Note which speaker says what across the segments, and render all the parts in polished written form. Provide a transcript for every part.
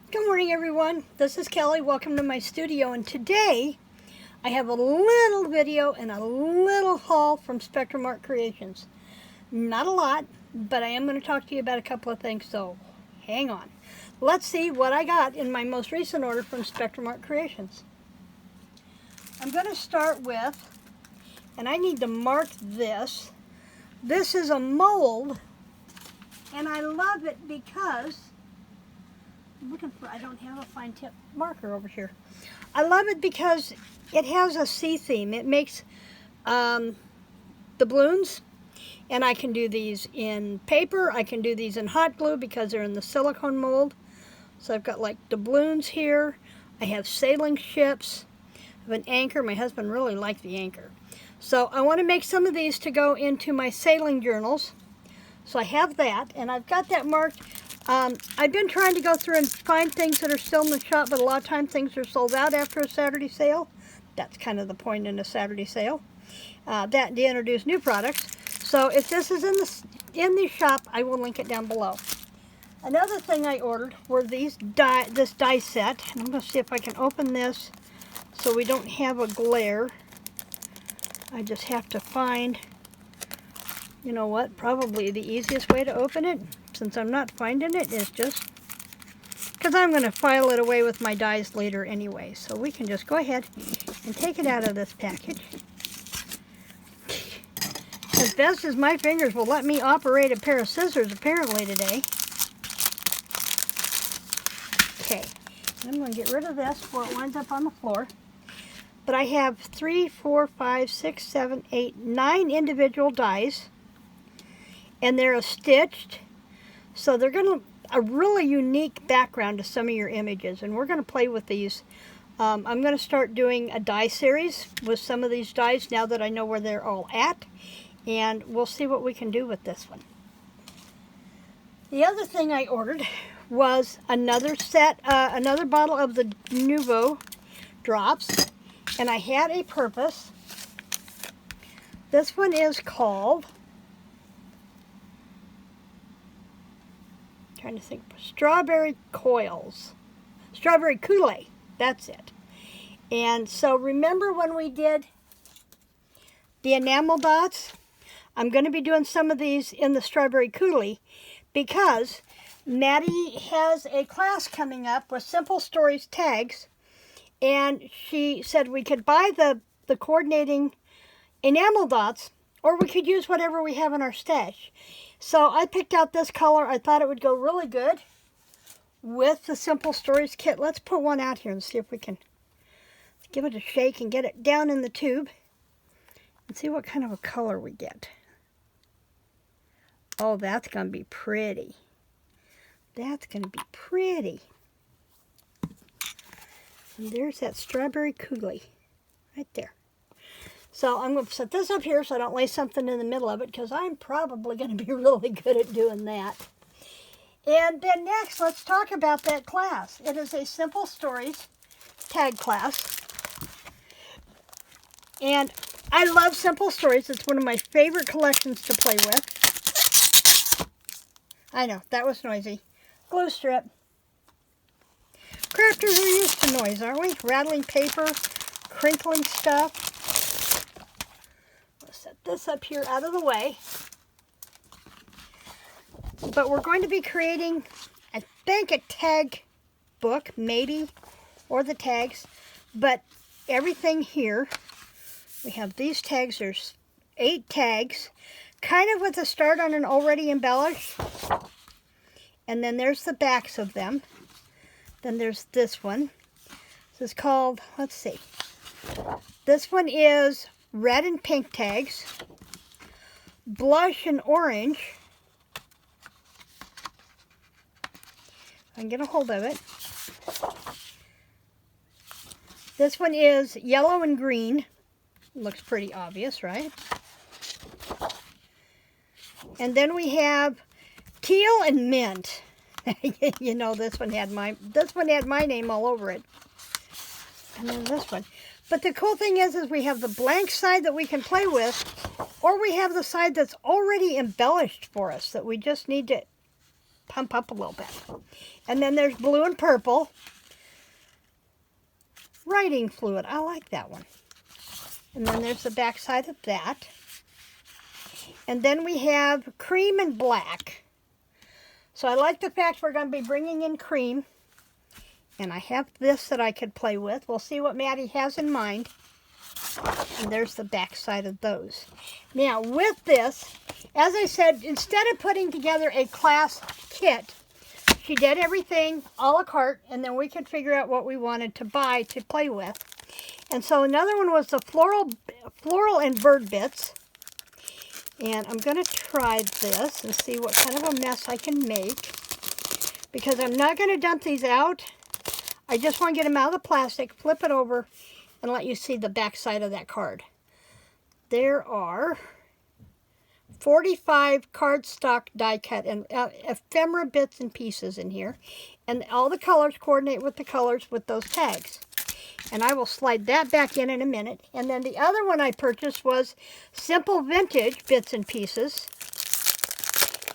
Speaker 1: Good morning, everyone. This is Kelly. Welcome to my studio, and today I have a little video and a little haul from Spectrum Art Creations. Not a lot, but I am going to talk to you about a couple of things, so hang on. Let's see what I got in my most recent order from Spectrum Art Creations. I'm going to start with, and I need to mark this. This is a mold, and I love it because I don't have a fine tip marker over here. I love it because it has a sea theme. It makes the balloons, and I can do these in paper. I can do these in hot glue because they're in the silicone mold. So I've got like doubloons here. I have sailing ships. I have an anchor. My husband really liked the anchor. So I want to make some of these to go into my sailing journals. So I have that, and I've got that marked. I've been trying to go through and find things that are still in the shop, but a lot of times things are sold out after a Saturday sale. That's kind of the point in a Saturday sale, that to introduce new products. So if this is in the shop, I will link it down below. Another thing I ordered were this die set, and I'm going to see if I can open this so we don't have a glare. I just have to find, you know what, probably the easiest way to open it, since I'm not finding it, is just because I'm going to file it away with my dies later anyway. So we can just go ahead and take it out of this package. As best as my fingers will let me operate a pair of scissors apparently today. Okay, I'm going to get rid of this before it winds up on the floor. But I have 3, 4, 5, 6, 7, 8, 9 individual dies. And they're stitched. So they're going to a really unique background to some of your images, and we're going to play with these. I'm going to start doing a die series with some of these dies now that I know where they're all at, and we'll see what we can do with this one. The other thing I ordered was another set, another bottle of the Nuvo drops, and I had a purpose. This one is called, trying to think, strawberry coils, strawberry Kool-Aid, that's it. And so remember when we did the enamel dots? I'm going to be doing some of these in the strawberry Kool-Aid because Maddie has a class coming up with Simple Stories tags, and she said we could buy the coordinating enamel dots, or we could use whatever we have in our stash. So I picked out this color. I thought it would go really good with the Simple Stories kit. Let's put one out here and see if we can give it a shake and get it down in the tube and see what kind of a color we get. Oh, that's going to be pretty. That's going to be pretty. And there's that strawberry Kool-Aid right there. So I'm going to set this up here so I don't lay something in the middle of it, because I'm probably going to be really good at doing that. And then next, let's talk about that class. It is a Simple Stories tag class. And I love Simple Stories. It's one of my favorite collections to play with. I know, that was noisy. Glue strip. Crafters are used to noise, aren't we? Rattling paper, crinkling stuff. Set this up here out of the way. But we're going to be creating, I think, a tag book, maybe, or the tags. But everything here, we have these tags. There's 8 tags, kind of with a start on an already embellished. And then there's the backs of them. Then there's this one. This is called, let's see. This one is red and pink tags, blush and orange. I can get a hold of it. This one is yellow and green. Looks pretty obvious, right? And then we have teal and mint. You know, this one had my name all over it. And then this one. But the cool thing is we have the blank side that we can play with, or we have the side that's already embellished for us that we just need to pump up a little bit. And then there's blue and purple. Writing fluid. I like that one. And then there's the back side of that. And then we have cream and black. So I like the fact we're going to be bringing in cream. And I have this that I could play with. We'll see what Madi has in mind. And there's the back side of those. Now with this, as I said, instead of putting together a class kit, she did everything a la carte, and then we could figure out what we wanted to buy to play with. And so another one was the floral and bird bits. And I'm going to try this and see what kind of a mess I can make. Because I'm not going to dump these out. I just want to get them out of the plastic, flip it over, and let you see the back side of that card. There are 45 cardstock die cut and ephemera bits and pieces in here. And all the colors coordinate with the colors with those tags. And I will slide that back in a minute. And then the other one I purchased was Simple Vintage bits and pieces.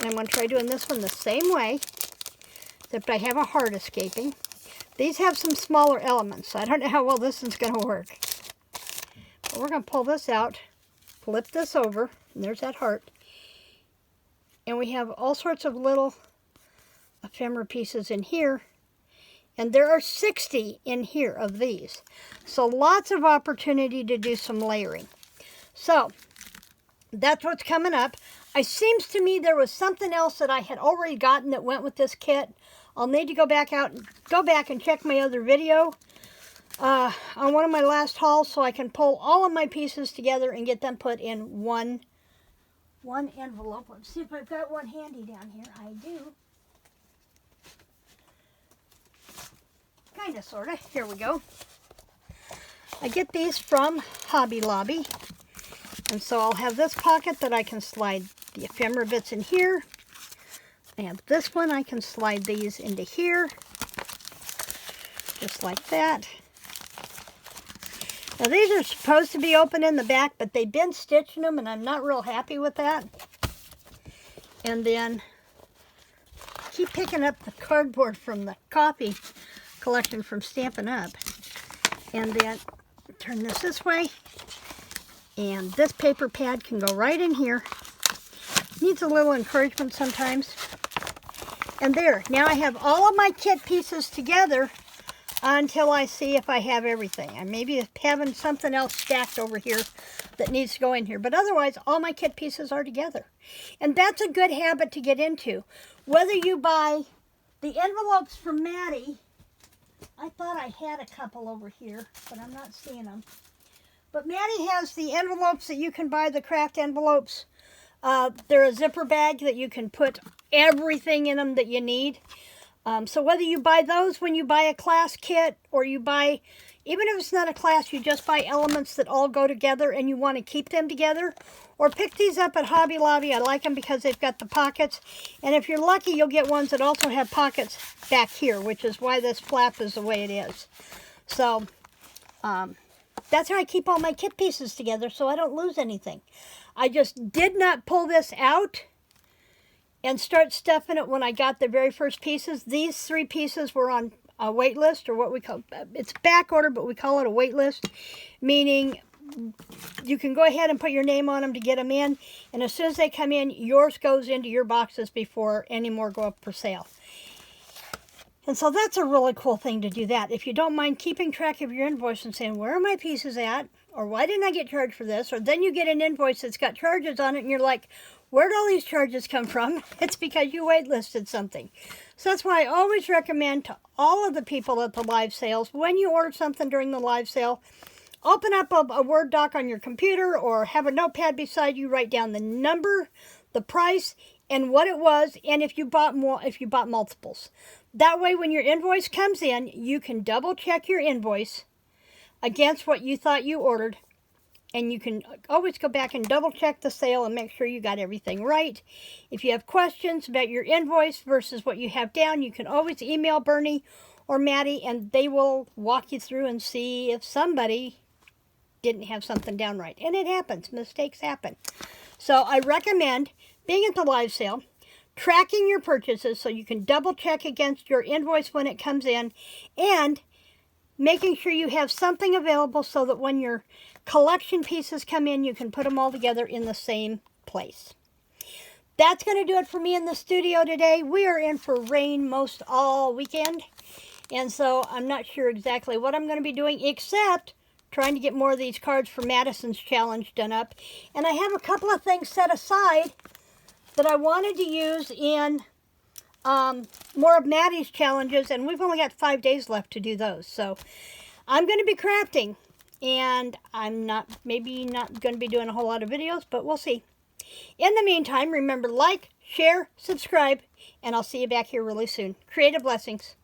Speaker 1: And I'm going to try doing this one the same way, except I have a heart escaping. These have some smaller elements, so I don't know how well this one's going to work. But we're going to pull this out, flip this over, and there's that heart. And we have all sorts of little ephemera pieces in here. And there are 60 in here of these. So lots of opportunity to do some layering. So that's what's coming up. It seems to me there was something else that I had already gotten that went with this kit. I'll need to go back and check my other video on one of my last hauls so I can pull all of my pieces together and get them put in one envelope. Let's see if I've got one handy down here. I do. Kind of, sort of. Here we go. I get these from Hobby Lobby. And so I'll have this pocket that I can slide the ephemera bits in here. I have this one, I can slide these into here. Just like that. Now these are supposed to be open in the back, but they've been stitching them and I'm not real happy with that. And then keep picking up the cardboard from the coffee collection from Stampin' Up. And then turn this way. And this paper pad can go right in here. Needs a little encouragement sometimes. And there, now I have all of my kit pieces together until I see if I have everything. I may be having something else stacked over here that needs to go in here. But otherwise, all my kit pieces are together. And that's a good habit to get into. Whether you buy the envelopes from Madi, I thought I had a couple over here, but I'm not seeing them. But Madi has the envelopes that you can buy, the craft envelopes. They're a zipper bag that you can put everything in them that you need. So whether you buy those when you buy a class kit, or you buy, even if it's not a class, you just buy elements that all go together and you want to keep them together, or pick these up at Hobby Lobby. I like them because they've got the pockets. And if you're lucky, you'll get ones that also have pockets back here, which is why this flap is the way it is. So that's how I keep all my kit pieces together so I don't lose anything. I just did not pull this out and start stuffing it when I got the very first pieces. These 3 pieces were on a wait list, or what we call, it's back order, but we call it a wait list, meaning you can go ahead and put your name on them to get them in, and as soon as they come in, yours goes into your boxes before any more go up for sale. And so that's a really cool thing to do that. If you don't mind keeping track of your invoice and saying, where are my pieces at? Or why didn't I get charged for this? Or then you get an invoice that's got charges on it and you're like, where'd all these charges come from? It's because you waitlisted something. So that's why I always recommend to all of the people at the live sales, when you order something during the live sale, open up a Word doc on your computer or have a notepad beside you, write down the number, the price, and what it was, and if you bought multiples. That way, when your invoice comes in, you can double check your invoice against what you thought you ordered, and you can always go back and double check the sale and make sure you got everything right. If you have questions about your invoice versus what you have down, you can always email Bernie or Madi, and they will walk you through and see if somebody didn't have something down right. And it happens. Mistakes happen. So I recommend being at the live sale. tracking your purchases so you can double check against your invoice when it comes in, and making sure you have something available so that when your collection pieces come in, you can put them all together in the same place. That's going to do it for me in the studio today. We are in for rain most all weekend, and so I'm not sure exactly what I'm going to be doing except trying to get more of these cards for Madison's challenge done up. And I have a couple of things set aside that I wanted to use in more of Maddie's challenges, and we've only got 5 days left to do those. So I'm going to be crafting, and I'm maybe not going to be doing a whole lot of videos, but we'll see. In the meantime, remember, like, share, subscribe, and I'll see you back here really soon. Creative blessings.